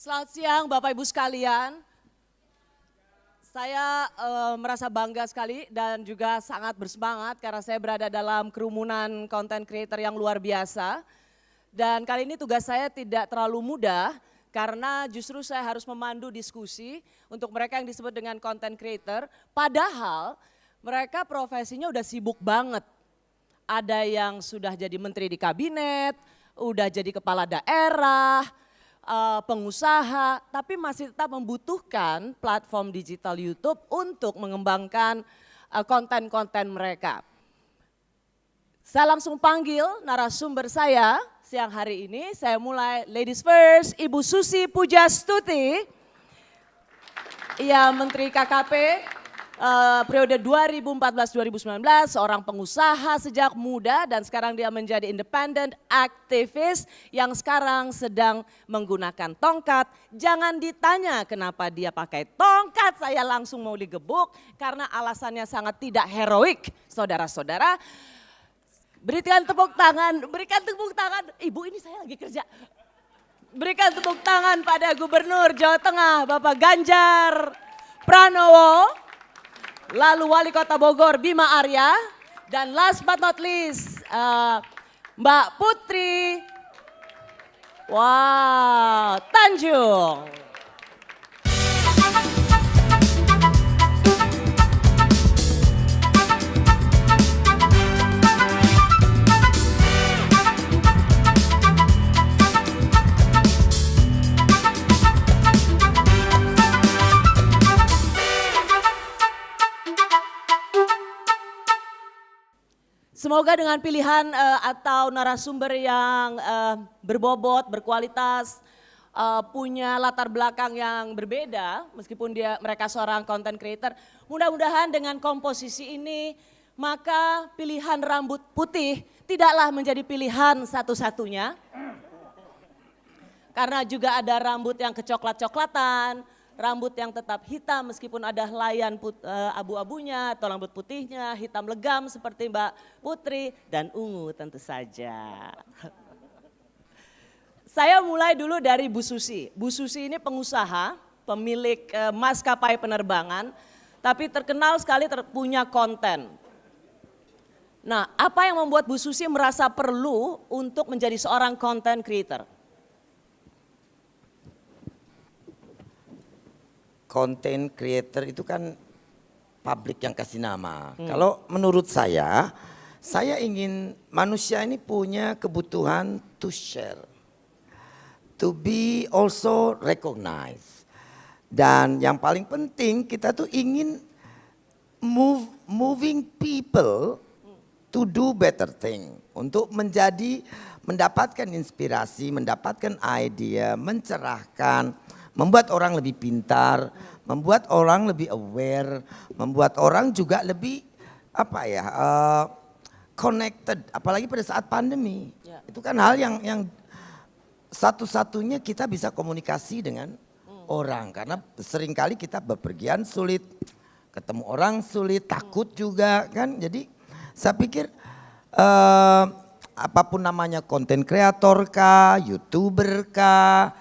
Selamat siang Bapak Ibu sekalian. Saya merasa bangga sekali dan juga sangat bersemangat karena saya berada dalam kerumunan content creator yang luar biasa. Dan kali ini tugas saya tidak terlalu mudah karena justru saya harus memandu diskusi untuk mereka yang disebut dengan content creator. Padahal mereka profesinya udah sibuk banget. Ada yang sudah jadi menteri di kabinet, udah jadi kepala daerah, pengusaha, tapi masih tetap membutuhkan platform digital YouTube untuk mengembangkan konten-konten mereka. Saya langsung panggil narasumber saya siang hari ini. Saya mulai ladies first, Ibu Susi Pujastuti, ia Menteri KKP periode 2014-2019, seorang pengusaha sejak muda dan sekarang dia menjadi independent aktivis yang sekarang sedang menggunakan tongkat. Jangan ditanya kenapa dia pakai tongkat, saya langsung mau digebuk karena alasannya sangat tidak heroik, saudara-saudara. Berikan tepuk tangan, Ibu ini saya lagi kerja. Berikan tepuk tangan pada Gubernur Jawa Tengah Bapak Ganjar Pranowo. Lalu Wali Kota Bogor Bima Arya, dan last but not least Mbak Putri Tanjung. Semoga dengan pilihan atau narasumber yang berbobot, berkualitas, punya latar belakang yang berbeda, meskipun mereka seorang content creator, mudah-mudahan dengan komposisi ini maka pilihan rambut putih tidaklah menjadi pilihan satu-satunya. Karena juga ada rambut yang kecoklat-coklatan, rambut yang tetap hitam meskipun ada helaian abu-abunya atau rambut putihnya, hitam legam seperti Mbak Putri dan ungu tentu saja. Saya mulai dulu dari Bu Susi. Bu Susi ini pengusaha, pemilik maskapai penerbangan, tapi terkenal sekali punya konten. Nah, apa yang membuat Bu Susi merasa perlu untuk menjadi seorang content creator? Content creator itu kan publik yang kasih nama. Kalau menurut saya ingin manusia ini punya kebutuhan to share, to be also recognized. Dan yang paling penting kita tuh ingin moving people to do better thing. Untuk mendapatkan inspirasi, mendapatkan ide, mencerahkan, membuat orang lebih pintar, membuat orang lebih aware, membuat orang juga lebih connected. Apalagi pada saat pandemi, itu kan hal yang satu-satunya kita bisa komunikasi dengan orang. Karena seringkali kita bepergian sulit, ketemu orang sulit, takut juga kan. Jadi saya pikir apapun namanya content creator kah, YouTuber kah,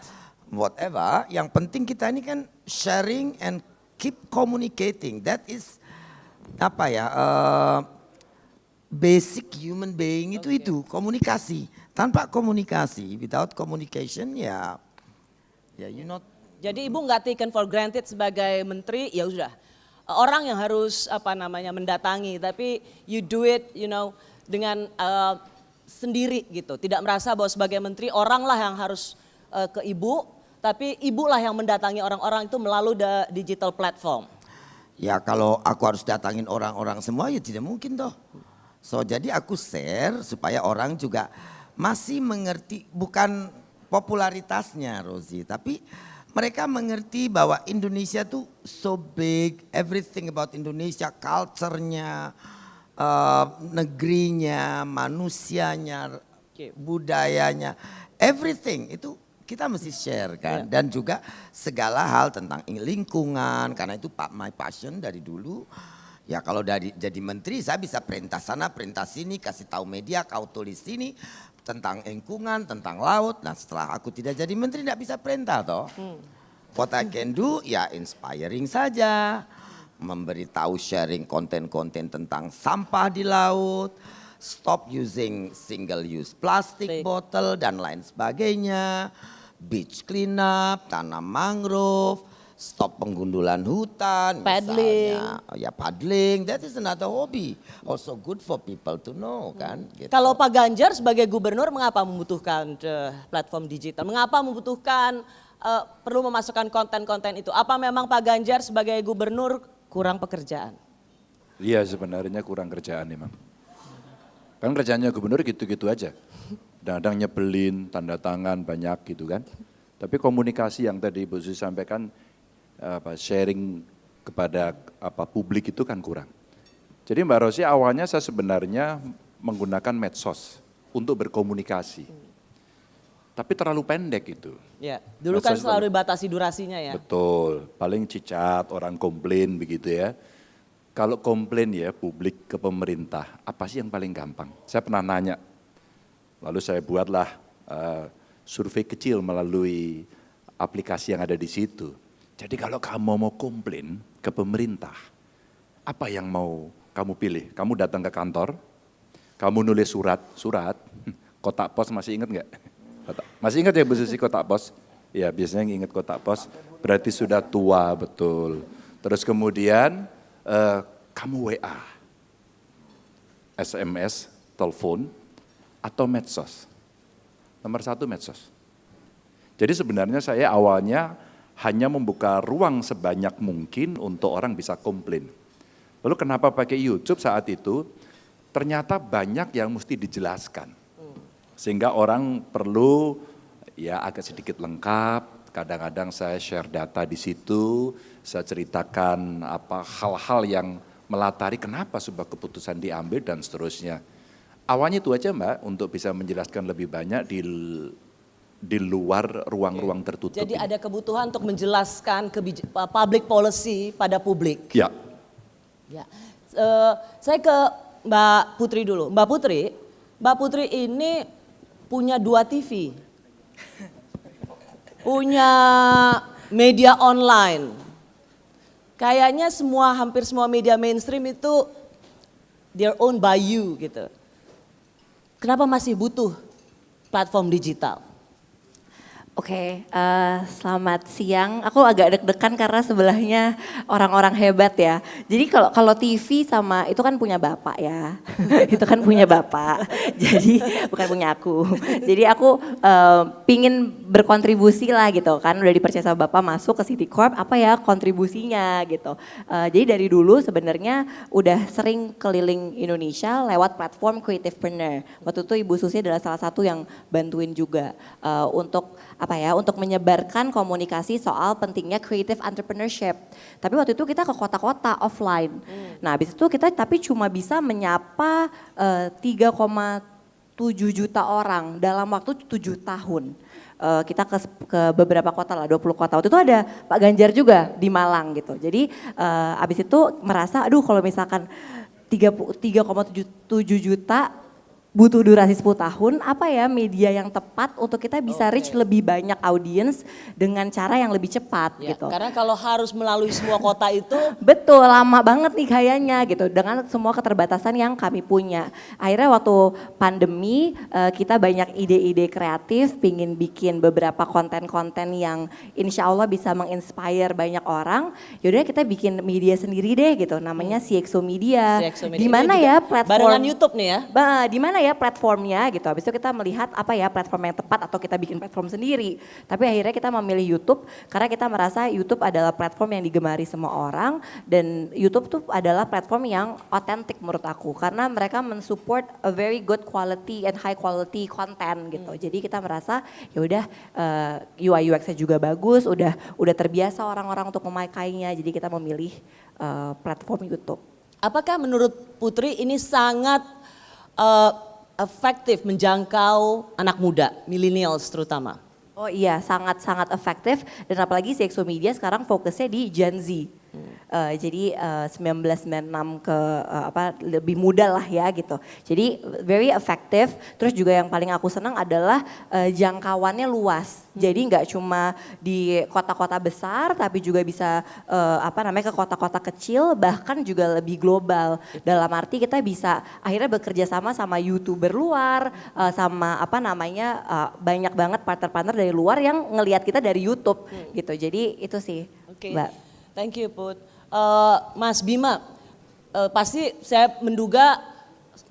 whatever, yang penting kita ini kan sharing and keep communicating. That is basic human being itu komunikasi. Tanpa komunikasi, without communication you not. Jadi Ibu nggak taken for granted sebagai menteri, ya sudah orang yang harus mendatangi, tapi you do it dengan sendiri gitu. Tidak merasa bahwa sebagai menteri oranglah yang harus ke Ibu. Tapi ibulah yang mendatangi orang-orang itu melalui digital platform. Ya kalau aku harus datangin orang-orang semua ya tidak mungkin toh. So jadi aku share supaya orang juga masih mengerti, bukan popularitasnya Rosie, tapi mereka mengerti bahwa Indonesia tuh so big, everything about Indonesia, culture-nya, negerinya, manusianya, budayanya, everything itu kita mesti share kan. Dan juga segala hal tentang lingkungan, karena itu my passion dari dulu. Ya kalau jadi menteri saya bisa perintah sana, perintah sini, kasih tahu media, kau tulis sini. tentang lingkungan, tentang laut. Nah setelah aku tidak jadi menteri tidak bisa perintah toh. What I can do ya inspiring saja. Memberitahu sharing konten-konten tentang sampah di laut. Stop using single use plastic bottle dan lain sebagainya. Beach cleanup, tanam mangrove. Stop penggundulan hutan. Paddling. Misalnya. Oh, ya paddling, that is another hobby. Also good for people to know kan. Gitu. Kalau Pak Ganjar sebagai gubernur mengapa membutuhkan platform digital? Mengapa membutuhkan perlu memasukkan konten-konten itu? Apa memang Pak Ganjar sebagai gubernur kurang pekerjaan? Iya sebenarnya kurang kerjaan memang. Kan kerjaannya gubernur gitu-gitu aja. Kadang-kadang nyebelin, tanda tangan banyak gitu kan. Tapi komunikasi yang tadi Bu Susi sampaikan, sharing kepada publik itu kan kurang. Jadi Mbak Rosi awalnya saya sebenarnya menggunakan medsos untuk berkomunikasi. Tapi terlalu pendek itu. Ya, dulu kan selalu dibatasi durasinya ya. Betul, paling cicat, orang komplain begitu ya. Kalau komplain ya publik ke pemerintah, apa sih yang paling gampang? Saya pernah nanya, lalu saya buatlah survei kecil melalui aplikasi yang ada di situ. Jadi kalau kamu mau komplain ke pemerintah, apa yang mau kamu pilih? Kamu datang ke kantor, kamu nulis surat, kotak pos masih ingat nggak? Masih ingat ya Bu Susi kotak pos? Ya biasanya yang ingat kotak pos berarti sudah tua betul. Terus kemudian kamu WA, SMS, telepon, atau medsos. Nomor 1 medsos. Jadi sebenarnya saya awalnya hanya membuka ruang sebanyak mungkin untuk orang bisa komplain. Lalu kenapa pakai YouTube saat itu? Ternyata banyak yang mesti dijelaskan. Sehingga orang perlu ya agak sedikit lengkap, kadang-kadang saya share data di situ, saya ceritakan hal-hal yang melatari kenapa sebuah keputusan diambil dan seterusnya. Awalnya itu aja Mbak, untuk bisa menjelaskan lebih banyak di luar ruang-ruang tertutup. Jadi ada kebutuhan untuk menjelaskan public policy pada publik. Ya. Ya. Saya ke Mbak Putri dulu. Mbak Putri ini punya 2 TV, punya media online. Kayaknya hampir semua media mainstream itu they're owned by you gitu. Kenapa masih butuh platform digital? Oke, selamat siang. Aku agak deg-degan karena sebelahnya orang-orang hebat ya. Jadi kalau TV sama itu kan punya bapak ya, itu kan punya bapak. Jadi bukan punya aku. Jadi aku pingin berkontribusi lah gitu kan. Udah dipercaya sama bapak masuk ke City Corp, apa ya kontribusinya gitu. Jadi dari dulu sebenarnya udah sering keliling Indonesia lewat platform Creativepreneur. Waktu itu Ibu Susi adalah salah satu yang bantuin juga untuk untuk menyebarkan komunikasi soal pentingnya creative entrepreneurship. Tapi waktu itu kita ke kota-kota offline. Nah habis itu kita tapi cuma bisa menyapa 3,7 juta orang dalam waktu 7 tahun. Kita ke beberapa kota lah, 20 kota. Waktu itu ada Pak Ganjar juga di Malang gitu. Jadi abis itu merasa aduh kalau misalkan 3,7 juta butuh durasi 10 tahun, apa ya media yang tepat untuk kita bisa reach lebih banyak audiens dengan cara yang lebih cepat Ya, gitu. karena kalau harus melalui semua kota itu Betul, lama banget nih kayaknya gitu dengan semua keterbatasan yang kami punya. Akhirnya waktu pandemi kita banyak ide-ide kreatif, pingin bikin beberapa konten-konten yang insya Allah bisa menginspire banyak orang. Yaudah kita bikin media sendiri deh gitu, namanya CXO Media. Di mana ya platform? barengan YouTube nih ya? Di mana ya platformnya gitu. Habis itu kita melihat apa ya platform yang tepat atau kita bikin platform sendiri. Tapi akhirnya kita memilih YouTube karena kita merasa YouTube adalah platform yang digemari semua orang dan YouTube tuh adalah platform yang otentik menurut aku karena mereka mensupport a very good quality and high quality content gitu. Jadi kita merasa ya udah UI UX-nya juga bagus, udah terbiasa orang-orang untuk memakainya. Jadi kita memilih platform YouTube. Apakah menurut Putri ini sangat efektif menjangkau anak muda, millennials terutama? Oh iya, sangat-sangat efektif dan apalagi CXO Media sekarang fokusnya di Gen Z. Jadi 1996 ke lebih muda lah ya gitu. Jadi very effective. Terus juga yang paling aku senang adalah jangkauannya luas. Jadi nggak cuma di kota-kota besar, tapi juga bisa ke kota-kota kecil, bahkan juga lebih global. Dalam arti kita bisa akhirnya bekerja sama YouTuber luar, banyak banget partner-partner dari luar yang ngelihat kita dari YouTube gitu. Jadi itu sih, Mbak. Thank you, Put. Mas Bima, pasti saya menduga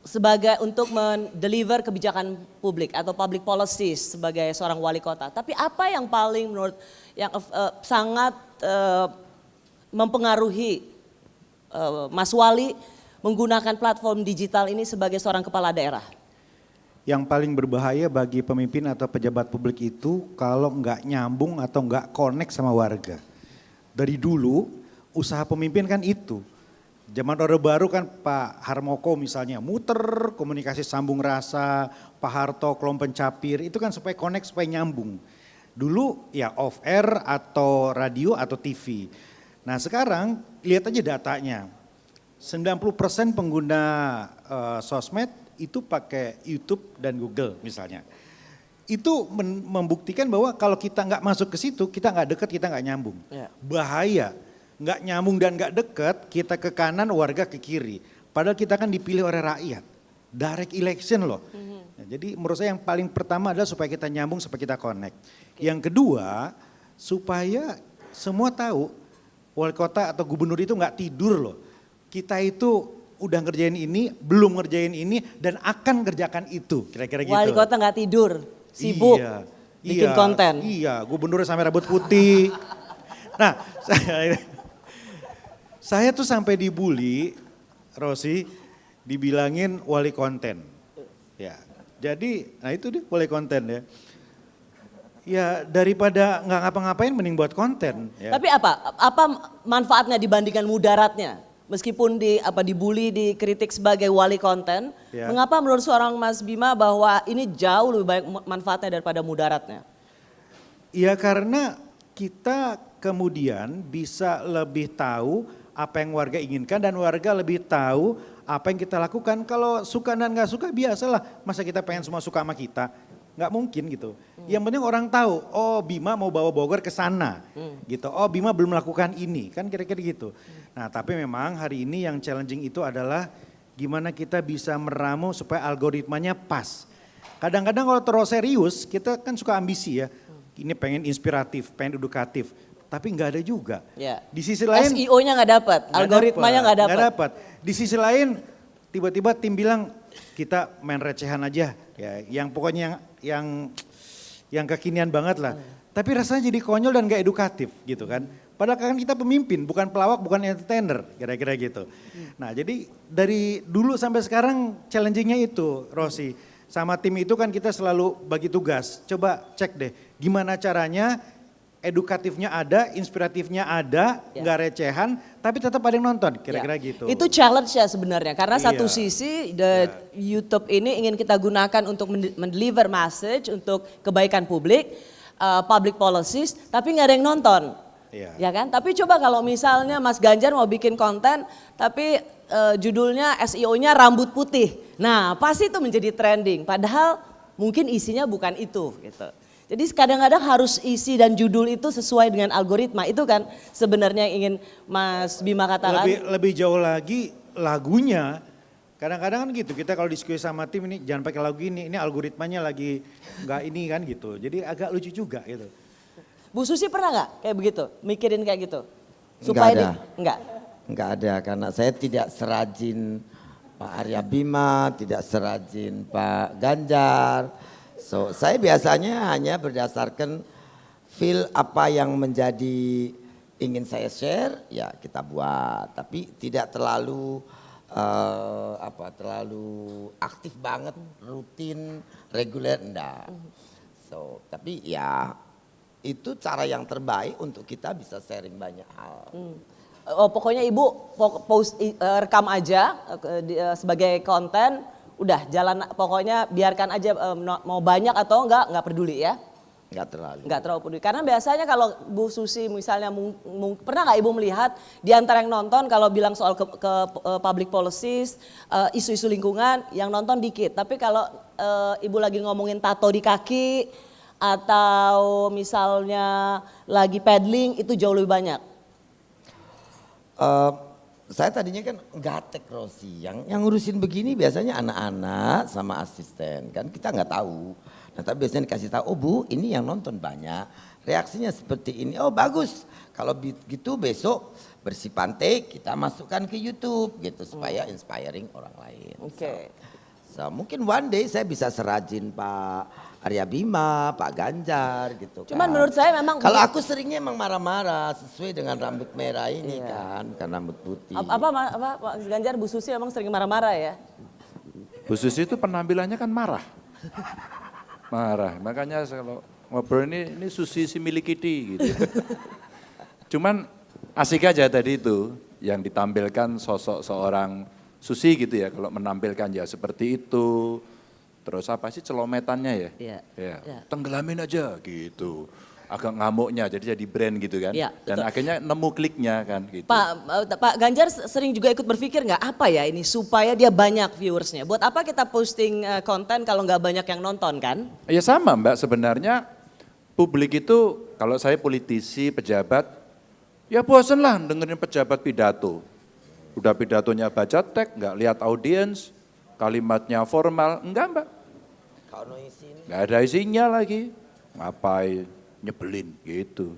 sebagai untuk mendeliver kebijakan publik atau public policies sebagai seorang wali kota. Tapi apa yang paling menurut yang sangat mempengaruhi Mas Wali menggunakan platform digital ini sebagai seorang kepala daerah? Yang paling berbahaya bagi pemimpin atau pejabat publik itu kalau nggak nyambung atau nggak connect sama warga. Dari dulu usaha pemimpin kan itu. Zaman Orde Baru kan Pak Harmoko misalnya muter komunikasi sambung rasa, Pak Harto kelompok pencapir itu kan supaya connect, supaya nyambung. Dulu ya off air atau radio atau TV. Nah sekarang lihat aja datanya. 90% pengguna sosmed itu pakai YouTube dan Google misalnya. Itu membuktikan bahwa kalau kita nggak masuk ke situ, kita nggak deket, kita nggak nyambung. Bahaya, nggak nyambung dan nggak deket, kita ke kanan, warga ke kiri. Padahal kita kan dipilih oleh rakyat, direct election loh. Nah, jadi menurut saya yang paling pertama adalah supaya kita nyambung, supaya kita connect. Yang kedua, supaya semua tahu wali kota atau gubernur itu nggak tidur loh. Kita itu udah ngerjain ini, belum ngerjain ini, dan akan ngerjakan itu, kira-kira gitu. Wali kota nggak tidur. Sibuk bikin konten. Iya, gubernurnya sampai rambut putih. Nah, saya tuh sampai dibully, Rosi, dibilangin wali konten. Ya, jadi, nah itu dia wali konten ya. Ya daripada nggak ngapa-ngapain mending buat konten. Ya. Tapi apa manfaatnya dibandingkan mudaratnya? Meskipun dibully, dikritik sebagai wali konten, mengapa menurut seorang Mas Bima bahwa ini jauh lebih baik manfaatnya daripada mudaratnya? Ya karena kita kemudian bisa lebih tahu apa yang warga inginkan dan warga lebih tahu apa yang kita lakukan. Kalau suka dan nggak suka biasalah, masa kita pengen semua suka sama kita? Nggak mungkin gitu. Yang penting orang tahu, oh Bima mau bawa Bogor ke sana gitu. Oh Bima belum melakukan ini, kan kira-kira gitu. Nah tapi memang hari ini yang challenging itu adalah gimana kita bisa meramu supaya algoritmanya pas. Kadang-kadang kalau terlalu serius kita kan suka ambisi ya. Ini pengen inspiratif, pengen edukatif. Tapi nggak ada juga. Di sisi lain SEO-nya nggak dapat, algoritmanya nggak dapat. Di sisi lain tiba-tiba tim bilang kita main recehan aja ya, yang pokoknya yang kekinian banget lah. Tapi rasanya jadi konyol dan gak edukatif gitu kan. Padahal kan kita pemimpin, bukan pelawak, bukan entertainer, kira-kira gitu. Nah jadi dari dulu sampai sekarang challengingnya itu, Rosi. Sama tim itu kan kita selalu bagi tugas. Coba cek deh, gimana caranya edukatifnya ada, inspiratifnya ada, nggak recehan, tapi tetap ada yang nonton, kira-kira gitu. Itu challenge ya sebenarnya, karena satu sisi YouTube ini ingin kita gunakan untuk mendeliver message, untuk kebaikan publik, public policies, tapi nggak ada yang nonton. Ya kan? Tapi coba kalau misalnya Mas Ganjar mau bikin konten, tapi judulnya SEO-nya rambut putih. Nah pasti itu menjadi trending, padahal mungkin isinya bukan itu gitu. Jadi kadang-kadang harus isi dan judul itu sesuai dengan algoritma. Itu kan sebenarnya yang ingin Mas Bima katakan. Lebih jauh lagi lagunya. Kadang-kadang kan gitu, kita kalau diskusi sama tim ini jangan pakai lagu ini algoritmanya lagi nggak ini kan gitu. Jadi agak lucu juga gitu. Bu Susi pernah nggak kayak begitu, mikirin kayak gitu? Supaya Enggak? Enggak ada, karena saya tidak serajin Pak Arya Bima, tidak serajin Pak Ganjar. So, saya biasanya hanya berdasarkan feel apa yang menjadi ingin saya share, ya kita buat. Tapi tidak terlalu terlalu aktif banget, rutin, reguler, enggak. So, tapi ya itu cara yang terbaik untuk kita bisa sharing banyak hal. Oh, pokoknya Ibu rekam aja sebagai konten, udah jalan, pokoknya biarkan aja mau banyak atau enggak peduli ya. Nggak terlalu. Nggak terlalu peduli. Karena biasanya kalau Bu Susi misalnya, pernah nggak Ibu melihat di antara yang nonton kalau bilang soal ke public policies, isu-isu lingkungan, yang nonton dikit. Tapi kalau Ibu lagi ngomongin tato di kaki, atau misalnya lagi paddling, itu jauh lebih banyak. Saya tadinya kan gatek Rosi, yang ngurusin begini biasanya anak-anak sama asisten, kan kita nggak tahu. Nah tapi biasanya dikasih tahu, oh Bu ini yang nonton banyak, reaksinya seperti ini, oh bagus. Kalau begitu besok bersih pantai kita masukkan ke YouTube gitu supaya inspiring orang lain. Oke. So, mungkin one day saya bisa serajin Pak Arya Bima, Pak Ganjar gitu. Cuman kan. menurut saya memang kalau aku seringnya emang marah-marah sesuai dengan rambut merah ini kan rambut putih. apa Pak Ganjar, Bu Susi memang sering marah-marah ya? Bu Susi itu penampilannya kan marah. Marah, makanya kalau ngobrol ini Susi si milik Kidi gitu. Cuman asik aja tadi itu yang ditampilkan sosok seorang Susi gitu ya, kalau menampilkan ya seperti itu. Terus apa sih celometannya ya? Iya. Ya. Iya. Tenggelamin aja gitu. Agak ngamuknya jadi brand gitu kan. Iya, Dan betul. akhirnya nemu kliknya kan gitu. Pak Ganjar sering juga ikut berpikir nggak apa ya ini supaya dia banyak viewersnya. Buat apa kita posting konten kalau nggak banyak yang nonton kan? Ya sama Mbak, sebenarnya publik itu kalau saya politisi, pejabat, ya bosen lah dengerin pejabat pidato. Udah pidatonya baca teks, nggak lihat audiens, kalimatnya formal, enggak Mbak. Kalau isinya. Nggak ada isinya lagi, ngapain, nyebelin gitu.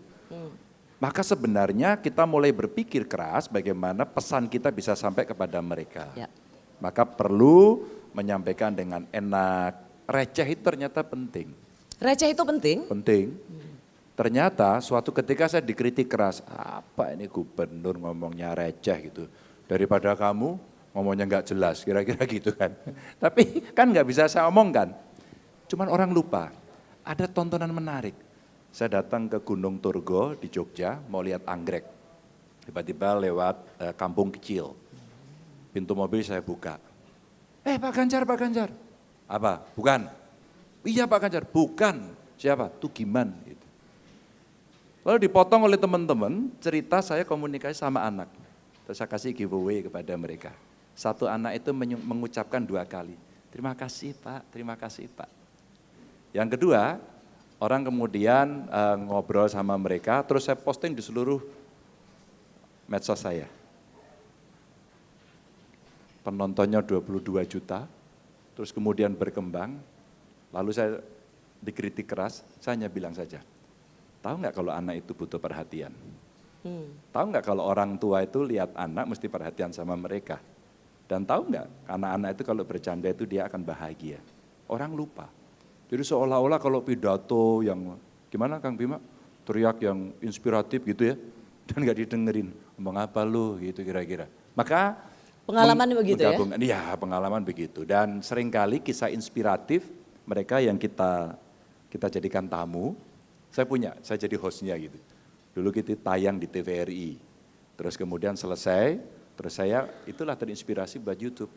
Maka sebenarnya kita mulai berpikir keras bagaimana pesan kita bisa sampai kepada mereka. Ya. Maka perlu menyampaikan dengan enak, receh itu ternyata penting. Receh itu penting. Penting. Ternyata suatu ketika saya dikritik keras, apa ini gubernur ngomongnya receh gitu. Daripada kamu ngomongnya nggak jelas, kira-kira gitu kan. Tapi kan nggak bisa saya omongkan. Cuman orang lupa, ada tontonan menarik. Saya datang ke Gunung Turgo di Jogja, mau lihat anggrek. Tiba-tiba lewat kampung kecil. Pintu mobil saya buka. Pak Ganjar, Pak Ganjar. Apa? Bukan. Iya Pak Ganjar, bukan. Siapa? Tugiman. Gitu. Lalu dipotong oleh teman-teman, cerita saya komunikasi sama anak. Terus saya kasih giveaway kepada mereka. Satu anak itu mengucapkan 2 kali. Terima kasih Pak, terima kasih Pak. Yang kedua, orang kemudian ngobrol sama mereka, terus saya posting di seluruh medsos saya. Penontonnya 22 juta, terus kemudian berkembang, lalu saya dikritik keras, saya hanya bilang saja, tahu nggak kalau anak itu butuh perhatian? Tahu nggak kalau orang tua itu lihat anak mesti perhatian sama mereka? Dan tahu nggak anak-anak itu kalau bercanda itu dia akan bahagia? Orang lupa. Jadi seolah-olah kalau pidato yang gimana Kang Bima, teriak yang inspiratif gitu ya, dan nggak didengerin, ngomong apa lu gitu kira-kira. Maka Pengalaman begitu ya? Iya pengalaman begitu dan seringkali kisah inspiratif mereka yang kita jadikan tamu, saya jadi hostnya gitu. Dulu kita tayang di TVRI, terus kemudian selesai, terus saya itulah terinspirasi buat YouTube.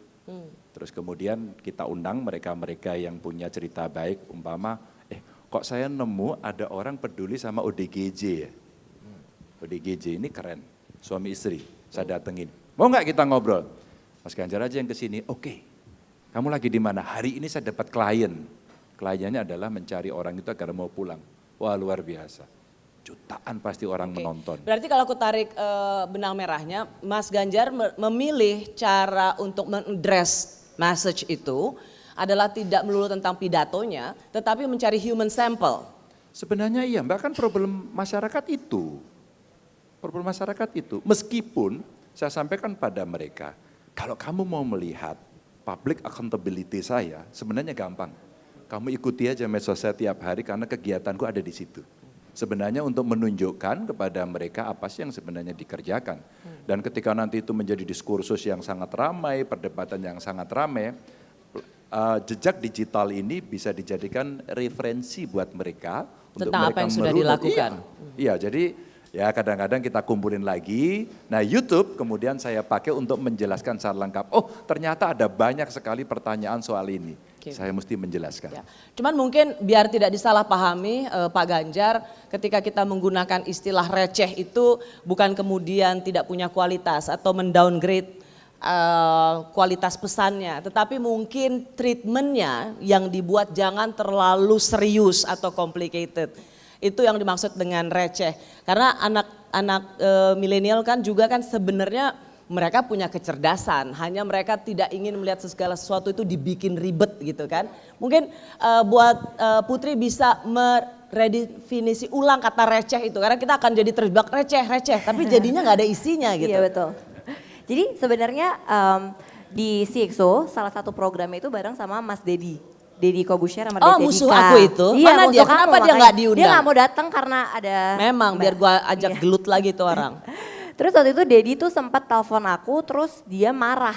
Terus kemudian kita undang mereka-mereka yang punya cerita baik, umpama, kok saya nemu ada orang peduli sama ODGJ ya. ODGJ ini keren, suami istri, saya datengin. Mau nggak kita ngobrol? Mas Ganjar aja yang kesini, oke. Kamu lagi di mana? Hari ini saya dapat klien. Kliennya adalah mencari orang itu agar mau pulang. Wah luar biasa. Jutaan pasti orang menonton. Berarti kalau aku tarik benang merahnya, Mas Ganjar memilih cara untuk mengaddress message itu adalah tidak melulu tentang pidatonya, tetapi mencari human sample. Sebenarnya iya, Mbak, kan problem masyarakat itu. Problem masyarakat itu, meskipun saya sampaikan pada mereka, kalau kamu mau melihat public accountability saya, sebenarnya gampang. Kamu ikuti aja medsos saya tiap hari karena kegiatanku ada di situ. Sebenarnya untuk menunjukkan kepada mereka apa sih yang sebenarnya dikerjakan. Dan ketika nanti itu menjadi diskursus yang sangat ramai, perdebatan yang sangat ramai, jejak digital ini bisa dijadikan referensi buat mereka. Untuk Tentang mereka apa yang sudah dilakukan. Iya, jadi ya kadang-kadang kita kumpulin lagi. Nah YouTube kemudian saya pakai untuk menjelaskan secara lengkap. Oh ternyata ada banyak sekali pertanyaan soal ini. Oke. Saya mesti menjelaskan. Ya. Cuman mungkin biar tidak disalahpahami Pak Ganjar, ketika kita menggunakan istilah receh itu bukan kemudian tidak punya kualitas atau mendowngrade kualitas pesannya, tetapi mungkin treatmentnya yang dibuat jangan terlalu serius atau complicated. Itu yang dimaksud dengan receh. Karena anak-anak milenial kan juga kan sebenarnya mereka punya kecerdasan, hanya mereka tidak ingin melihat segala sesuatu itu dibikin ribet gitu kan. Mungkin buat Putri bisa meredefinisi ulang kata receh itu, karena kita akan jadi terjebak receh, tapi jadinya nggak ada isinya gitu. Iya betul. Jadi sebenarnya di CXO salah satu program itu bareng sama Mas Deddy Kobusher sama Oh, Deddy musuh Dika. aku itu? Iya, Mana musuh dia? kamu, Kenapa dia makanya. nggak diundang? Dia nggak mau datang karena ada. Memang biar gua ajak Iya. gelut lagi tuh orang. Terus waktu itu Deddy tuh sempat telepon aku, terus dia marah.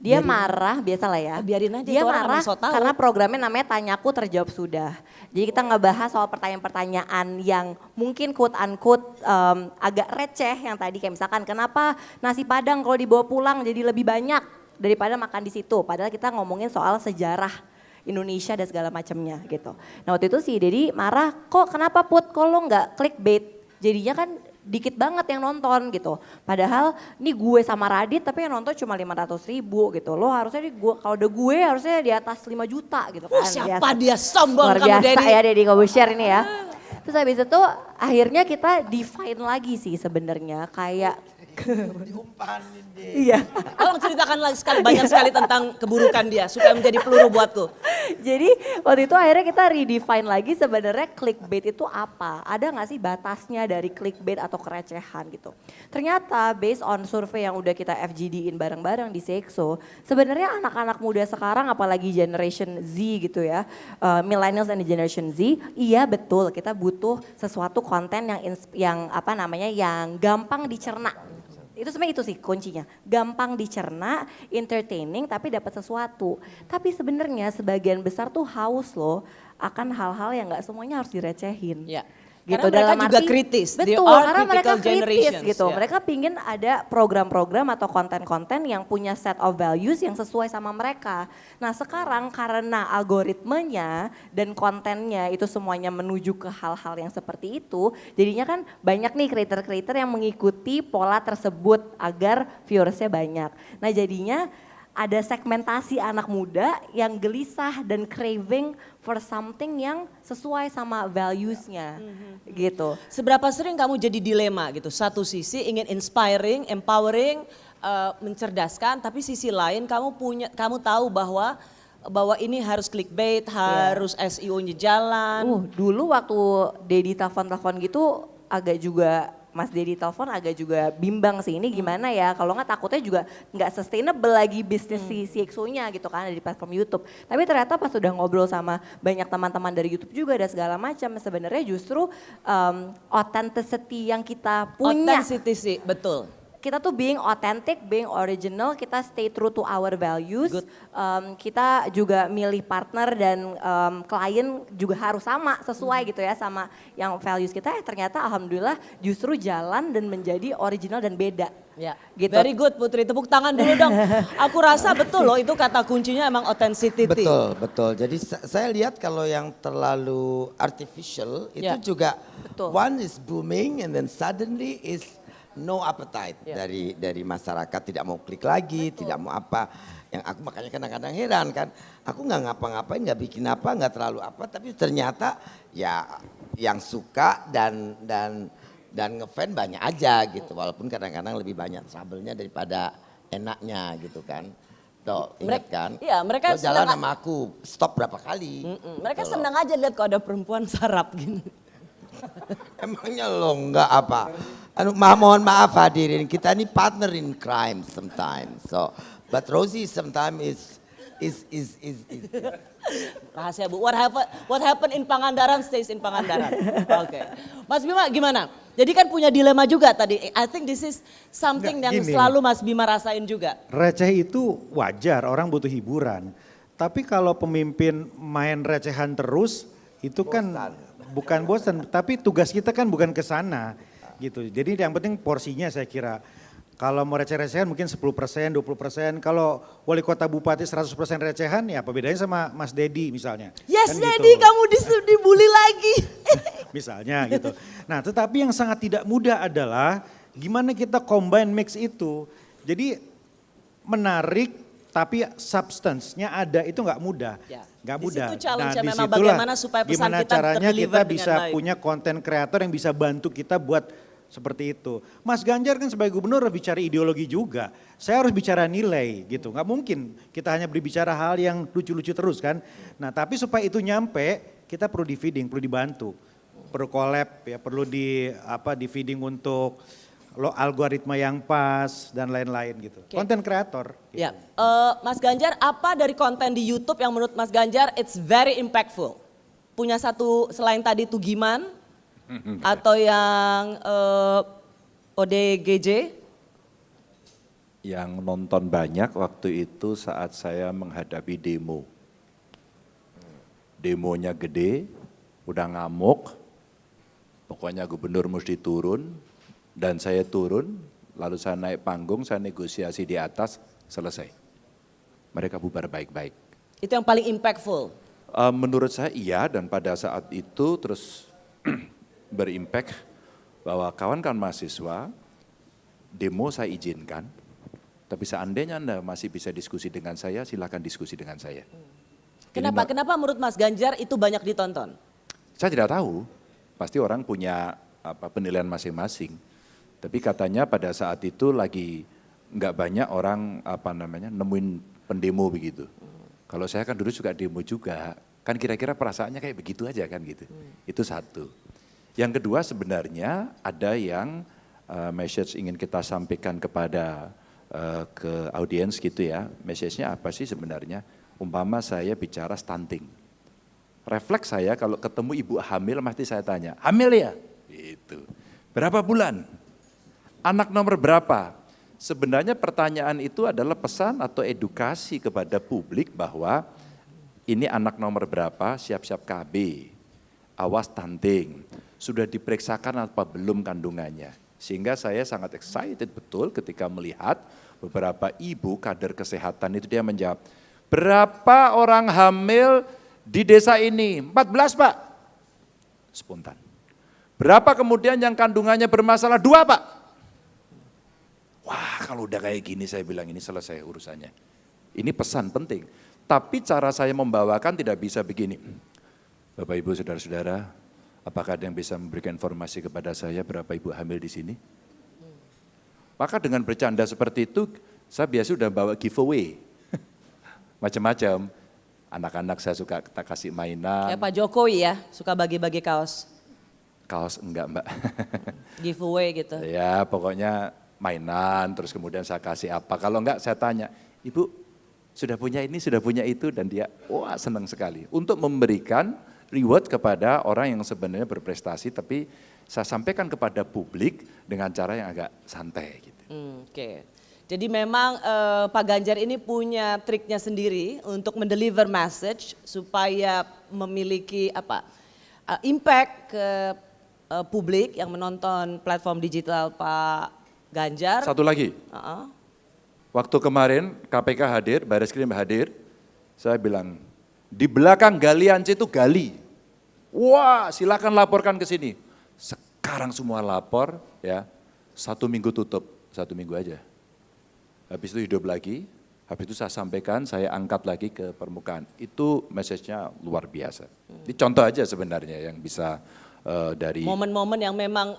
Dia marah, biasalah ya. Biarin aja Dia tuh orang marah emang so tau. karena programnya namanya Tanyaku Terjawab Sudah. Jadi kita ngebahas soal pertanyaan-pertanyaan yang mungkin quote unquote agak receh yang tadi kayak misalkan kenapa nasi padang kalau dibawa pulang jadi lebih banyak daripada makan di situ. Padahal kita ngomongin soal sejarah Indonesia dan segala macamnya gitu. Nah waktu itu si Deddy marah, kok kenapa Put kalau nggak clickbait? Jadinya kan dikit banget yang nonton gitu. Padahal ini gue sama Radit tapi yang nonton cuma 500.000 gitu. Lo harusnya kalau udah gue harusnya di atas 5 juta gitu kan. Siapa dia sombong Luar kamu biasa Deddy. ya Deddy Kobusher ini ya. Terus habis itu akhirnya kita define lagi sih sebenarnya kayak Diumpanin deh. iya. Tolong ceritakan lagi banyak sekali tentang keburukan dia supaya menjadi peluru buatku. Jadi waktu itu akhirnya kita redefine lagi sebenarnya clickbait itu apa? Ada nggak sih batasnya dari clickbait atau kerecehan gitu? Ternyata based on survei yang udah kita FGD-in bareng-bareng di CXO, sebenarnya anak-anak muda sekarang apalagi generation Z gitu ya, millennials and generation Z, iya betul kita butuh sesuatu konten yang apa namanya yang gampang dicerna. Itu sebenarnya itu sih kuncinya, gampang dicerna, entertaining tapi dapat sesuatu. Tapi sebenarnya sebagian besar tuh haus loh akan hal-hal yang nggak semuanya harus direcehin. Ya. Gitu Karena mereka juga kritis. They Betul, are karena mereka critical kritis generations, gitu. ya. Mereka pingin ada program-program atau konten-konten yang punya set of values yang sesuai sama mereka. Nah sekarang karena algoritmenya dan kontennya itu semuanya menuju ke hal-hal yang seperti itu. Jadinya kan banyak nih creator-creator yang mengikuti pola tersebut agar viewersnya banyak. Nah jadinya ada segmentasi anak muda yang gelisah dan craving for something yang sesuai sama values-nya gitu. Seberapa sering kamu jadi dilema gitu? Satu sisi ingin inspiring, empowering, mencerdaskan, tapi sisi lain kamu tahu bahwa ini harus clickbait, harus SEO-nya jalan. Dulu waktu Deddy telepon gitu agak juga Mas Deddy telepon agak juga bimbang sih, ini gimana ya, kalau nggak takutnya juga nggak sustainable lagi bisnis si CXO-nya gitu kan, ada di platform YouTube. Tapi ternyata pas udah ngobrol sama banyak teman-teman dari YouTube juga dan segala macam, sebenarnya justru authenticity yang kita punya. Authenticity sih, betul. Kita tuh being authentic, being original, kita stay true to our values. Kita juga milih partner dan klien juga harus sama, sesuai gitu ya sama yang values kita. Ternyata alhamdulillah justru jalan dan menjadi original dan beda. Ya, Gitu. very good Putri, tepuk tangan dulu dong. Aku rasa betul loh itu kata kuncinya emang authenticity. Betul. Jadi saya lihat kalau yang terlalu artificial itu Ya, juga betul. one is booming and then suddenly is no appetite Ya. dari masyarakat, tidak mau klik lagi, tidak mau apa. Yang aku makanya kadang-kadang heran kan, aku nggak ngapa-ngapain, nggak bikin apa, nggak terlalu apa, tapi ternyata ya yang suka dan ngefan banyak aja gitu, walaupun kadang-kadang lebih banyak trouble-nya daripada enaknya gitu kan. Tuh, ingat kan? Iya, mereka Lo jalan senang- sama aku, stop berapa kali. Mereka Gitu loh. senang aja lihat kalau ada perempuan sarap gini. Emangnya lo enggak apa? Mohon maaf hadirin, kita ini partner in crime sometimes. So, but Rosie sometimes is Rahasia Bu, what happened in Pangandaran stays in Pangandaran. Oke. Mas Bima gimana? Jadi kan punya dilema juga tadi. I think this is something Nggak, yang gini. selalu Mas Bima rasain juga. Receh itu wajar, orang butuh hiburan. Tapi kalau pemimpin main recehan terus, itu kan bukan bosan. Tapi tugas kita kan bukan ke sana gitu. Jadi yang penting porsinya saya kira. Kalau mau receh-recehan mungkin 10%, 20%. Kalau wali kota bupati 100% recehan ya apa bedanya sama Mas Dedi misalnya. Yes, Kan Dedi, gitu. kamu dibully lagi. Misalnya gitu. Nah tetapi yang sangat tidak mudah adalah gimana kita combine mix itu. Jadi menarik tapi substance-nya ada itu nggak mudah. Ya. Nggak Di mudah. situ challenge-nya memang disitulah bagaimana supaya pesan gimana kita caranya ter-deliver kita dengan bisa baik. punya konten kreator yang bisa bantu kita buat seperti itu. Mas Ganjar kan sebagai gubernur harus bicara ideologi juga. Saya harus bicara nilai gitu. Nggak mungkin kita hanya berbicara hal yang lucu-lucu terus kan. Nah tapi supaya itu nyampe kita perlu di feeding, perlu dibantu. Perlu collab ya, perlu di feeding untuk algoritma yang pas dan lain-lain gitu. Oke. Konten kreator. Gitu. Ya, Mas Ganjar, apa dari konten di YouTube yang menurut Mas Ganjar it's very impactful? Punya satu selain tadi Tugiman atau yang ODGJ? Yang nonton banyak waktu itu saat saya menghadapi demo. Demonya gede, udah ngamuk, pokoknya gubernur mesti turun, dan saya turun, lalu saya naik panggung, saya negosiasi di atas, selesai. Mereka bubar baik-baik. Itu yang paling impactful. Menurut saya iya, dan pada saat itu terus berimpact bahwa kawan-kawan mahasiswa, demo saya izinkan, tapi seandainya Anda masih bisa diskusi dengan saya, silakan diskusi dengan saya. Kenapa menurut Mas Ganjar itu banyak ditonton? Saya tidak tahu, pasti orang punya penilaian masing-masing. Tapi katanya pada saat itu lagi nggak banyak orang nemuin pendemo begitu. Kalau saya kan dulu juga demo juga, kan kira-kira perasaannya kayak begitu aja kan gitu. Itu satu. Yang kedua sebenarnya ada yang message ingin kita sampaikan kepada ke audiens gitu ya. Message-nya apa sih sebenarnya? Umpama saya bicara stunting. Refleks saya kalau ketemu ibu hamil pasti saya tanya, hamil ya? Gitu. Berapa bulan? Anak nomor berapa? Sebenarnya pertanyaan itu adalah pesan atau edukasi kepada publik bahwa ini anak nomor berapa, siap-siap KB, awas stunting, sudah diperiksakan apa belum kandungannya. Sehingga saya sangat excited betul ketika melihat beberapa ibu kader kesehatan itu dia menjawab, berapa orang hamil di desa ini? 14 Pak. Spontan. Berapa kemudian yang kandungannya bermasalah? 2 Pak. Wah kalau udah kayak gini saya bilang ini selesai urusannya. Ini pesan penting. Tapi cara saya membawakan tidak bisa begini. Bapak Ibu Saudara-saudara, apakah ada yang bisa memberikan informasi kepada saya berapa ibu hamil di sini? Maka dengan bercanda seperti itu, saya biasa udah bawa giveaway. Macam-macam. Anak-anak saya suka kita kasih mainan. Kayak Pak Jokowi ya, suka bagi-bagi kaos. Kaos enggak Mbak. Giveaway gitu. Ya pokoknya mainan, terus kemudian saya kasih apa. Kalau enggak saya tanya, Ibu sudah punya ini, sudah punya itu. Dan dia wah senang sekali. Untuk memberikan reward kepada orang yang sebenarnya berprestasi, tapi saya sampaikan kepada publik dengan cara yang agak santai. Gitu. Oke. Jadi memang Pak Ganjar ini punya triknya sendiri untuk mendeliver message supaya memiliki impact ke publik yang menonton platform digital Pak Ganjar. Satu lagi, waktu kemarin KPK hadir, Barreskrim hadir, saya bilang di belakang galian itu gali. Wah silakan laporkan ke sini. Sekarang semua lapor ya, 1 minggu tutup, 1 minggu aja. Habis itu hidup lagi, habis itu saya sampaikan, saya angkat lagi ke permukaan. Itu message-nya luar biasa. Ini contoh aja sebenarnya yang bisa dari... Momen-momen yang memang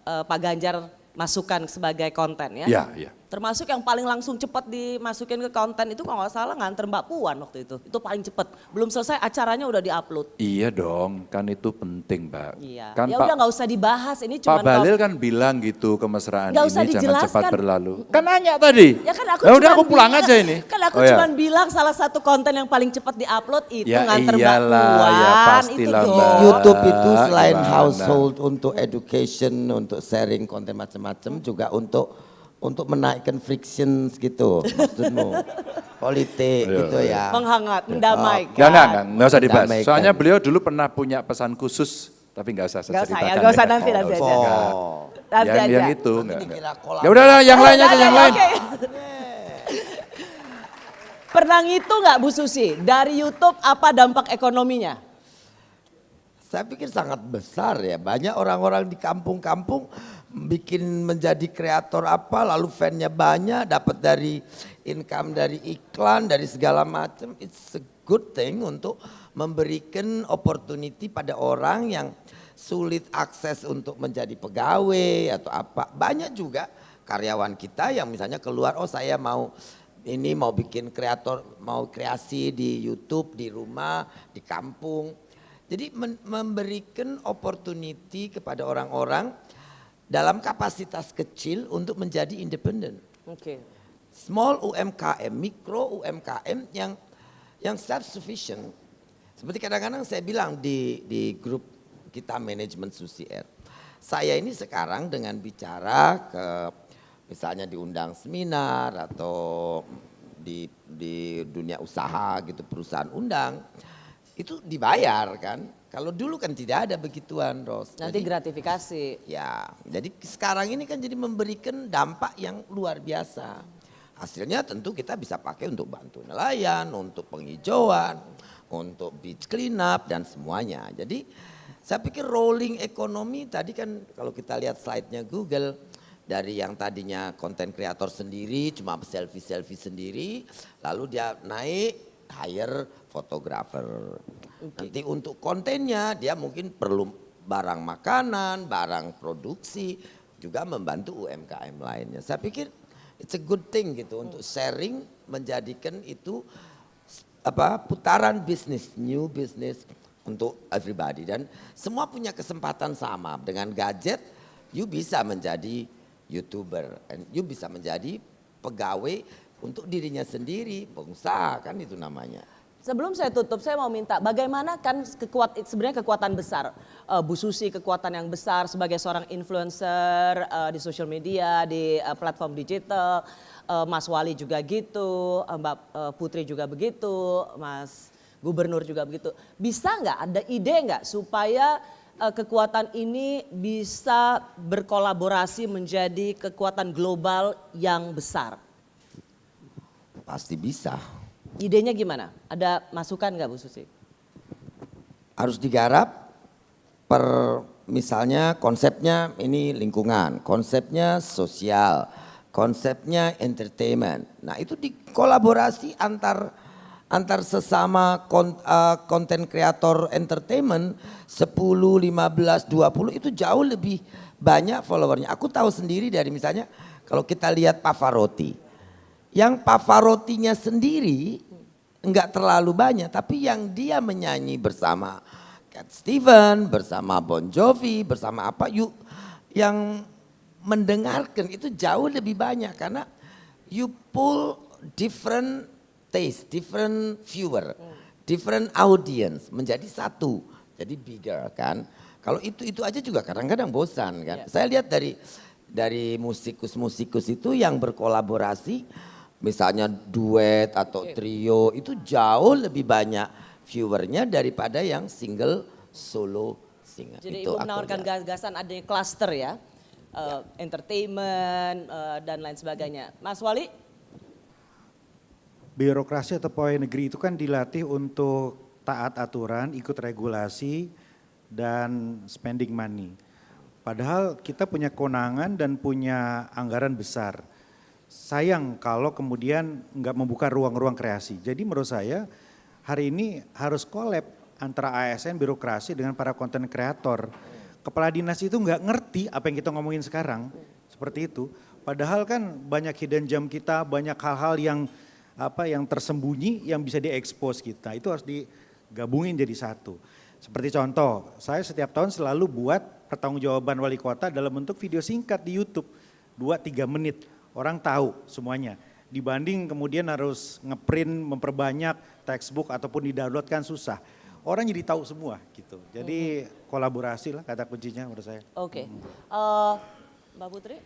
Pak Ganjar masukkan sebagai konten ya? Iya. Termasuk yang paling langsung cepat dimasukin ke konten itu kalau nggak salah nganter Mbak Puan waktu itu. Itu paling cepat. Belum selesai acaranya udah diupload. Iya dong, kan itu penting Mbak. Iya. Kan Ya Pak, udah nggak usah dibahas. Ini Pak cuma Bahlil kan bilang gitu kemesraan Nggak usah ini jangan dijelaskan. cepat berlalu. Kan nanya tadi. Ya kan aku udah cuman aku pulang bilang- aja ini. Kan aku Oh, ya. cuma bilang salah satu konten yang paling cepat diupload itu Ya nganter Mbak iyalah, Puan. ya itu pastilah, dong. Mbak. YouTube itu selain gimana? household untuk education, untuk sharing konten macam-macam juga untuk menaikkan frictions gitu maksudmu. Politik gitu ya. Menghangat, mendamaikan. Enggak usah dibahas. Mendamaikan. Soalnya beliau dulu pernah punya pesan khusus, tapi enggak usah saya Nggak usah ya, ceritakan. nggak usah nanti aja. Oh. Nanti aja. yang itu Nanti enggak. dikira kolak. Ya udah yang lain aja, yang lain. Oke. Pernah ngitung nggak Bu Susi, dari YouTube apa dampak ekonominya? Saya pikir sangat besar ya. Banyak orang-orang di kampung-kampung bikin menjadi kreator apa, lalu fan-nya banyak, dapat dari income dari iklan, dari segala macam. It's a good thing untuk memberikan opportunity pada orang yang sulit akses untuk menjadi pegawai atau apa. Banyak juga karyawan kita yang misalnya keluar, oh saya mau ini mau bikin kreator, mau kreasi di YouTube, di rumah, di kampung. Jadi memberikan opportunity kepada orang-orang dalam kapasitas kecil untuk menjadi independen. Oke. Small UMKM, mikro UMKM yang self sufficient. Seperti kadang-kadang saya bilang di grup kita manajemen Susi Air. Saya ini sekarang dengan bicara ke misalnya diundang seminar atau di dunia usaha gitu perusahaan undang itu dibayar kan. Kalau dulu kan tidak ada begituan, Ros. Nanti Jadi, gratifikasi. ya, jadi sekarang ini kan jadi memberikan dampak yang luar biasa. Hasilnya tentu kita bisa pakai untuk bantu nelayan, untuk penghijauan, untuk beach clean up dan semuanya. Jadi saya pikir rolling ekonomi tadi kan kalau kita lihat slide-nya Google, dari yang tadinya konten kreator sendiri, cuma selfie-selfie sendiri, lalu dia naik hire fotografer. Nanti untuk kontennya dia mungkin perlu barang makanan, barang produksi, juga membantu UMKM lainnya. Saya pikir it's a good thing gitu untuk sharing, menjadikan itu putaran bisnis, new business untuk everybody. Dan semua punya kesempatan sama. Dengan gadget, you bisa menjadi YouTuber, and you bisa menjadi pegawai untuk dirinya sendiri, pengusaha kan itu namanya. Sebelum saya tutup, saya mau minta bagaimana kan sebenarnya kekuatan besar Bu Susi, kekuatan yang besar sebagai seorang influencer di sosial media, di platform digital, Mas Wali juga gitu, Mbak Putri juga begitu, Mas Gubernur juga begitu. Bisa nggak ada ide nggak supaya kekuatan ini bisa berkolaborasi menjadi kekuatan global yang besar? Pasti bisa. Idenya gimana? Ada masukan nggak Bu Susi? Harus digarap misalnya konsepnya ini lingkungan, konsepnya sosial, konsepnya entertainment. Nah itu dikolaborasi antar sesama konten kreator entertainment 10, 15, 20 itu jauh lebih banyak followernya. Aku tahu sendiri dari misalnya kalau kita lihat Pavarotti. Yang Pavarottinya sendiri enggak terlalu banyak tapi yang dia menyanyi bersama Cat Stevens, bersama Bon Jovi, bersama yang mendengarkan itu jauh lebih banyak karena you pull different taste, different viewer, different audience menjadi satu, jadi bigger kan. Kalau itu aja juga kadang-kadang bosan kan. Saya lihat dari musikus itu yang berkolaborasi, misalnya duet atau trio itu jauh lebih banyak viewernya daripada yang single solo singer. Jadi itu Ibu menawarkan gagasan adanya cluster ya, entertainment dan lain sebagainya. Mas Wali? Birokrasi atau pegawai negeri itu kan dilatih untuk taat aturan, ikut regulasi, dan spending money. Padahal kita punya kewenangan dan punya anggaran besar. Sayang kalau kemudian nggak membuka ruang-ruang kreasi. Jadi menurut saya hari ini harus collab antara ASN, birokrasi dengan para konten kreator. Kepala dinas itu nggak ngerti apa yang kita ngomongin sekarang, seperti itu. Padahal kan banyak hidden gem kita, banyak hal-hal yang tersembunyi yang bisa diekspos kita. Itu harus digabungin jadi satu. Seperti contoh, saya setiap tahun selalu buat pertanggungjawaban wali kota dalam bentuk video singkat di YouTube. 2-3 menit, orang tahu semuanya. Dibanding kemudian harus ngeprint, memperbanyak textbook ataupun di-download kan susah. Orang jadi tahu semua gitu. Jadi kolaborasi lah kata kuncinya menurut saya. Oke. Mbak Putri?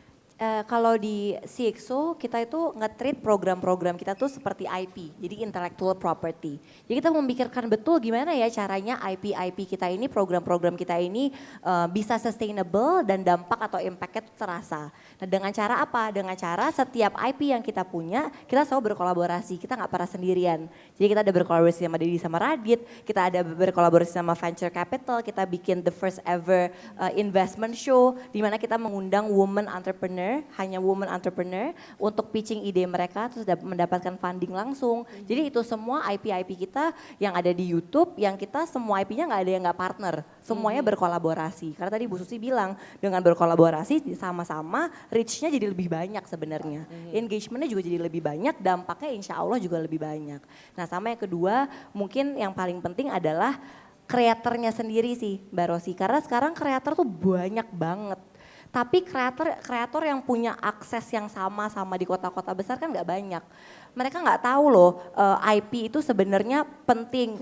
Kalau di CXO kita itu nge-treat program-program kita tuh seperti IP, jadi intellectual property. Jadi kita memikirkan betul gimana ya caranya IP kita ini, program-program kita ini bisa sustainable dan dampak atau impact-nya tuh terasa. Nah dengan cara apa? Dengan cara setiap IP yang kita punya, kita selalu berkolaborasi, kita nggak pernah sendirian. Jadi kita ada berkolaborasi sama Dedi sama Radit, kita ada berkolaborasi sama Venture Capital, kita bikin the first ever investment show, di mana kita mengundang women entrepreneur, hanya women entrepreneur untuk pitching ide mereka terus mendapatkan funding langsung. Jadi itu semua IP kita yang ada di YouTube, yang kita semua IP-nya nggak ada yang nggak partner, semuanya berkolaborasi. Karena tadi Bu Susi bilang dengan berkolaborasi sama-sama reach-nya jadi lebih banyak sebenarnya. Engagement-nya juga jadi lebih banyak, dampaknya insya Allah juga lebih banyak. Nah sama yang kedua mungkin yang paling penting adalah kreatornya sendiri sih Mbak Rosi. Karena sekarang kreator tuh banyak banget. Tapi kreator yang punya akses yang sama di kota-kota besar kan nggak banyak. Mereka nggak tahu loh IP itu sebenarnya penting.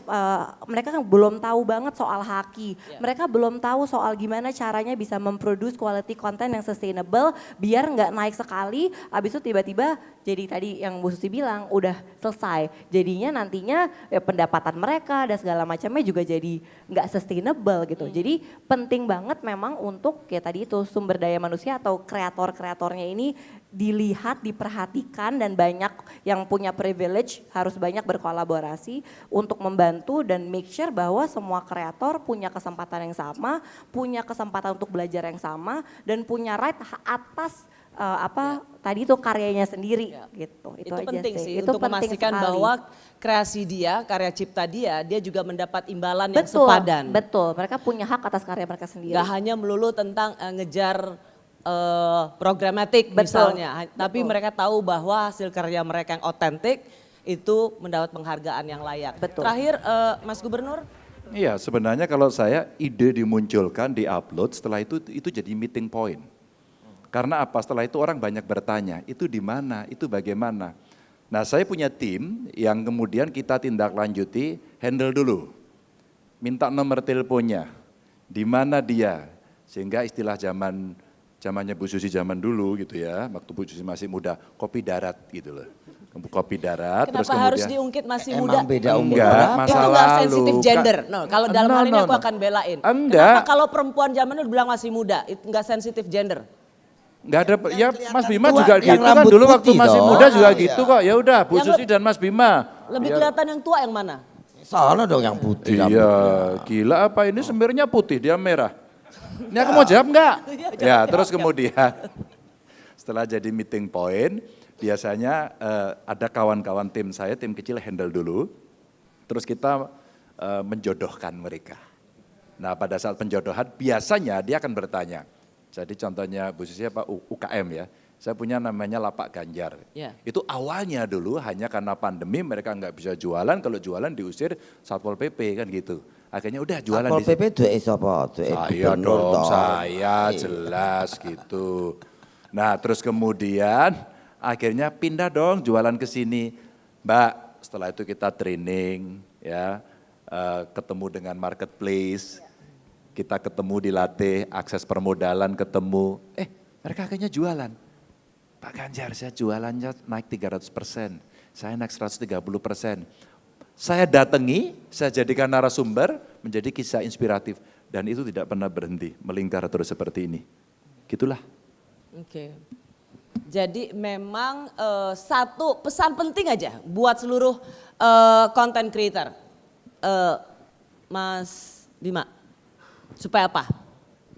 Mereka kan belum tahu banget soal haki. Mereka belum tahu soal gimana caranya bisa memproduce quality content yang sustainable biar nggak naik sekali. Habis itu tiba-tiba jadi tadi yang Bu Susi bilang udah selesai. Jadinya nantinya ya, pendapatan mereka dan segala macamnya juga jadi nggak sustainable gitu. Jadi penting banget memang untuk ya tadi itu sumber daya manusia atau kreator-kreatornya ini dilihat, diperhatikan dan banyak yang punya privilege harus banyak berkolaborasi untuk membantu dan make sure bahwa semua kreator punya kesempatan yang sama, punya kesempatan untuk belajar yang sama dan punya right atas tadi itu karyanya sendiri gitu. Itu aja penting sih itu untuk penting memastikan sekali. bahwa kreasi dia, karya cipta dia juga mendapat imbalan yang sepadan. Betul, mereka punya hak atas karya mereka sendiri. Gak hanya melulu tentang ngejar programatik Betul, misalnya, tapi mereka tahu bahwa hasil karya mereka yang otentik itu mendapat penghargaan yang layak. Betul. Terakhir Mas Gubernur. Iya, sebenarnya kalau saya ide dimunculkan, diupload, setelah itu jadi meeting point. Karena apa? Setelah itu orang banyak bertanya, itu di mana, itu bagaimana. Nah saya punya tim yang kemudian kita tindak lanjuti, handle dulu. Minta nomor teleponnya, di mana dia. Sehingga istilah zamannya Bu Susi zaman dulu gitu ya, waktu Bu Susi masih muda, kopi darat gitu loh. Kopi darat. Kenapa terus kemudian, harus diungkit masih Emang muda? beda umur. Enggak, berapa? masa Itu enggak lalu. sensitif gender. No, kalau dalam hal ini aku akan belain. Enggak. Kenapa kalau perempuan zaman dulu bilang masih muda, itu enggak sensitif gender? Enggak ada, ya Mas Bima tua, juga yang gitu kan rambut dulu waktu putih masih dong. muda juga Oh, gitu iya. kok. Ya udah Bu Yang Susi dan Mas Bima. Lebih Ya. kelihatan yang tua yang mana? Soalnya dong yang putih Iya, rambutnya. gila apa ini sebenarnya putih, dia merah. Ini aku mau jawab enggak? Ya, terus kemudian setelah jadi meeting point, biasanya ada kawan-kawan tim saya, tim kecil handle dulu, terus kita menjodohkan mereka. Nah pada saat penjodohan biasanya dia akan bertanya, jadi contohnya Bu Susi apa UKM ya, saya punya namanya Lapak Ganjar. Ya. Itu awalnya dulu hanya karena pandemi mereka nggak bisa jualan, kalau jualan diusir Satpol PP kan gitu. Akhirnya udah jualan Satpol di situ. PP duwe sapa? Duwe Saya gubernur dong, toh. saya Iya. jelas gitu. Nah terus kemudian akhirnya pindah dong jualan ke sini. Mbak, setelah itu kita training ya, ketemu dengan marketplace, kita ketemu dilatih, akses permodalan ketemu. Mereka akhirnya jualan. Pak Ganjar saya jualannya naik 300%, saya naik 130%. Saya datangi, saya jadikan narasumber, menjadi kisah inspiratif. Dan itu tidak pernah berhenti, melingkar terus seperti ini. Gitulah. Oke. Jadi memang satu pesan penting aja buat seluruh content creator. Mas Bima, supaya apa?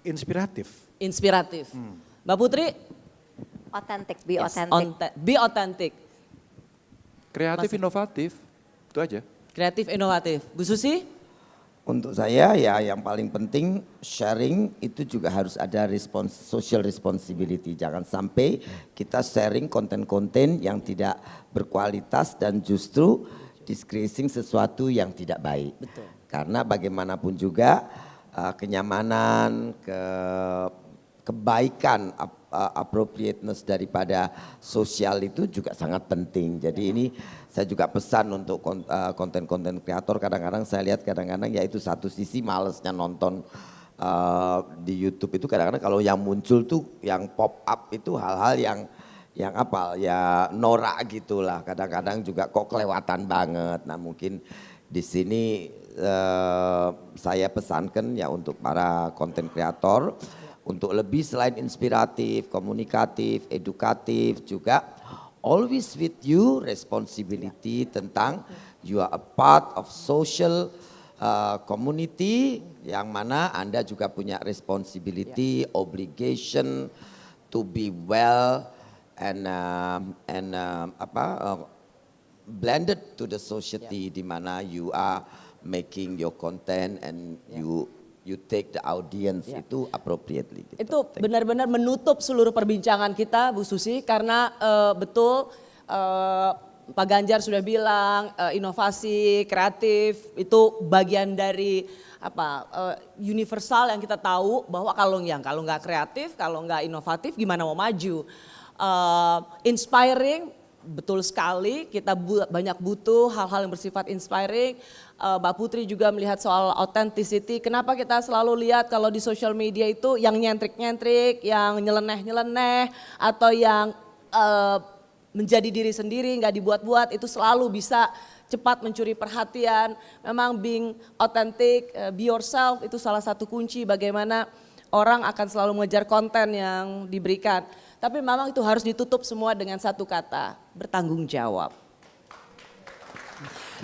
Inspiratif. Inspiratif. Mbak Putri? Authentic, be Yes, authentic. be authentic. Kreatif, Masih. inovatif, itu aja. Kreatif, inovatif. Bu Susi? Untuk saya ya yang paling penting sharing itu juga harus ada social responsibility. Jangan sampai kita sharing konten-konten yang tidak berkualitas dan justru discreasing sesuatu yang tidak baik. Betul. Karena bagaimanapun juga kenyamanan, kebaikan, appropriateness daripada sosial itu juga sangat penting. Jadi ini saya juga pesan untuk konten-konten kreator, kadang-kadang saya lihat kadang-kadang ya itu satu sisi malesnya nonton di YouTube itu kadang-kadang kalau yang muncul tuh yang pop up itu hal-hal yang apa ya norak gitulah. Kadang-kadang juga kok kelewatan banget. Nah mungkin di sini saya pesankan ya untuk para konten kreator untuk lebih selain inspiratif, komunikatif, edukatif juga always with you responsibility tentang you are a part of social community yang mana Anda juga punya responsibility, obligation to be well and blended to the society di mana you are making your content and you take the audience itu appropriately. Gitu. Itu benar-benar menutup seluruh perbincangan kita Bu Susi karena betul Pak Ganjar sudah bilang inovasi kreatif itu bagian dari universal yang kita tahu bahwa kalau nggak kreatif, kalau nggak inovatif gimana mau maju. Inspiring betul sekali, kita banyak butuh hal-hal yang bersifat inspiring. Mbak Putri juga melihat soal authenticity. Kenapa kita selalu lihat kalau di social media itu yang nyentrik-nyentrik, yang nyeleneh-nyeleneh, atau yang menjadi diri sendiri, nggak dibuat-buat, itu selalu bisa cepat mencuri perhatian. Memang being authentic, be yourself itu salah satu kunci bagaimana orang akan selalu mengejar konten yang diberikan. Tapi memang itu harus ditutup semua dengan satu kata, bertanggung jawab.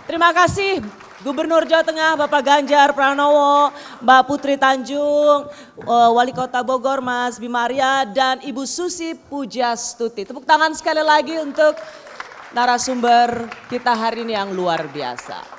Terima kasih Gubernur Jawa Tengah Bapak Ganjar Pranowo, Mbak Putri Tanjung, Wali Kota Bogor Mas Bima Arya, dan Ibu Susi Pujastuti. Tepuk tangan sekali lagi untuk narasumber kita hari ini yang luar biasa.